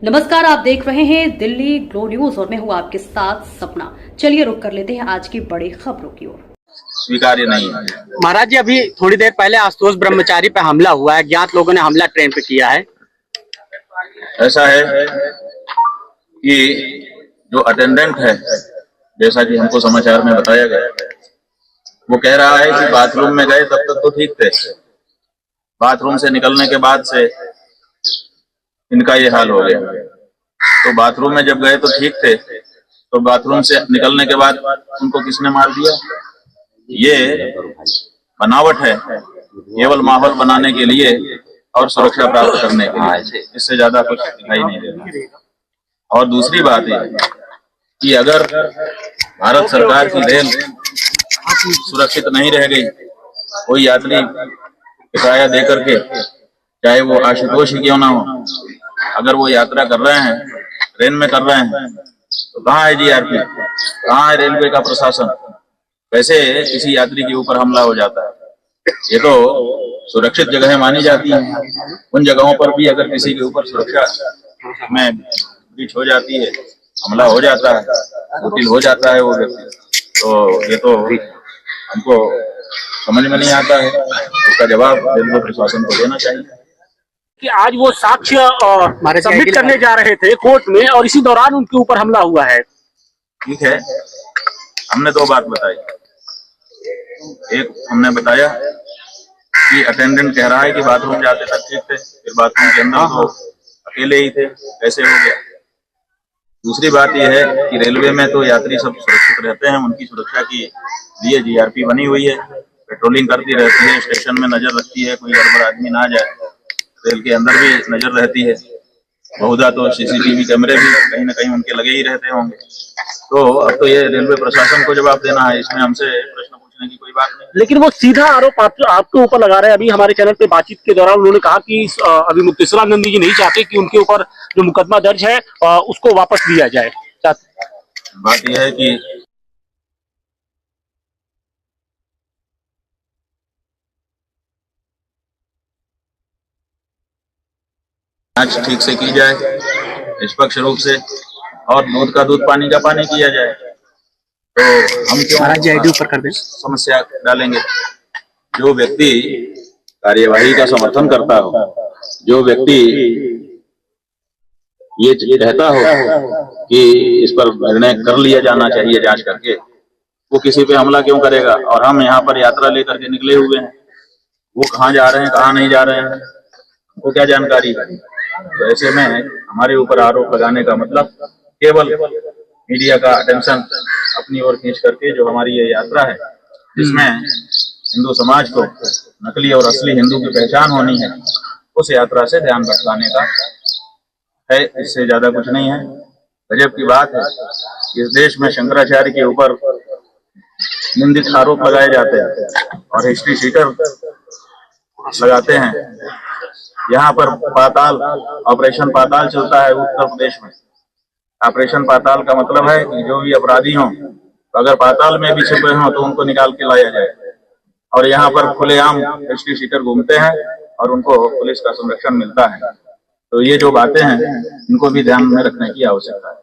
नमस्कार, आप देख रहे हैं दिल्ली ग्लो न्यूज और मैं हूं आपके साथ सपना। चलिए रुक कर लेते हैं आज की बड़ी खबरों की ओर। स्वीकार्य नहीं है। महाराज जी, अभी थोड़ी देर पहले आशुतोष ब्रह्मचारी पे हमला हुआ है, अज्ञात लोगों ने हमला ट्रेन पे किया है। ऐसा है कि जो अटेंडेंट है, जैसा कि हमको समाचार में बताया गया, वो कह रहा है कि बाथरूम में गए तब तक तो ठीक थे, बाथरूम से निकलने के बाद से इनका ये हाल हो गया। तो बाथरूम में जब गए तो ठीक थे, तो बाथरूम से निकलने के बाद उनको किसने मार दिया? ये बनावट है, केवल माहौल बनाने के लिए और सुरक्षा प्राप्त करने के लिए, इससे ज्यादा कुछ दिखाई नहीं देता। और दूसरी बात ये कि अगर भारत सरकार की रेल सुरक्षित नहीं रह गई, कोई यात्री किराया दे करके, चाहे वो आशुतोष ही क्यों ना हो, अगर वो यात्रा कर रहे हैं, ट्रेन में कर रहे हैं, तो कहाँ है जीआरपी, कहाँ है रेलवे का प्रशासन? वैसे किसी यात्री के ऊपर हमला हो जाता है। ये तो सुरक्षित जगह मानी जाती है, उन जगहों पर भी अगर किसी के ऊपर सुरक्षा में ब्रीच हो जाती है, हमला हो जाता है, मुश्किल हो जाता है वो व्यक्ति, तो ये तो हमको समझ में नहीं आता है। इसका जवाब रेलवे प्रशासन को देना चाहिए। कि आज वो साक्ष्य सबमिट करने जा रहे थे कोर्ट में और इसी दौरान उनके ऊपर हमला हुआ है। ठीक है, हमने दो बात बताई। एक हमने बताया कि अटेंडेंट कह रहा है कि बाथरूम जाते तक ठीक थे, फिर बाथरूम के अंदर तो अकेले ही थे, कैसे हो गया? दूसरी बात यह है कि रेलवे में तो यात्री सब सुरक्षित रहते हैं, उनकी सुरक्षा के लिए जीआरपी बनी हुई है, पेट्रोलिंग करती रहती है, स्टेशन में नजर रखती है, कोई गड़बड़ आदमी ना जाए। रेल के अंदर भी नजर रहती है, बहुधा तो सीसीटीवी कैमरे भी कहीं ना कहीं उनके लगे ही रहते होंगे। तो अब तो ये रेलवे प्रशासन को जवाब देना है, इसमें हमसे प्रश्न पूछने की कोई बात नहीं। लेकिन वो सीधा आरोप आपके ऊपर लगा रहे हैं। अभी हमारे चैनल पे बातचीत के दौरान उन्होंने कहा कि अभी मुक्तेश्वर नंदी जी नहीं चाहते कि उनके ऊपर जो मुकदमा दर्ज है उसको वापस लिया जाए। बात यह है कि जांच ठीक से की जाए, निष्पक्ष रूप से, और दूध का दूध, पानी का पानी किया जाए। तो हम क्यों समस्या डालेंगे? जो व्यक्ति कार्यवाही का समर्थन करता हो, जो व्यक्ति ये कहता हो कि इस पर निर्णय कर लिया जाना चाहिए जांच करके, वो किसी पे हमला क्यों करेगा? और हम यहाँ पर यात्रा लेकर के निकले हुए हैं, वो कहाँ जा रहे हैं, कहाँ नहीं जा रहे हैं, वो क्या जानकारी है? तो ऐसे में हमारे ऊपर आरोप लगाने का मतलब केवल मीडिया का अटेंशन अपनी ओर खींच करके, जो हमारी ये यात्रा है जिसमें हिंदू समाज को नकली और असली हिंदू की पहचान होनी है, उस यात्रा से ध्यान भटकाने का है, इससे ज्यादा कुछ नहीं है। गजब की बात है, इस देश में शंकराचार्य के ऊपर निंदित आरोप लगाए जाते हैं और हिस्ट्री शीटर लगाते हैं। यहाँ पर पाताल, ऑपरेशन पाताल चलता है उत्तर प्रदेश में। ऑपरेशन पाताल का मतलब है कि जो भी अपराधी हों, अगर पाताल में भी छुपे हों तो उनको निकाल के लाया जाए। और यहाँ पर खुलेआम हिस्ट्री शीटर घूमते हैं और उनको पुलिस का संरक्षण मिलता है। तो ये जो बातें हैं, इनको भी ध्यान में रखने की आवश्यकता है।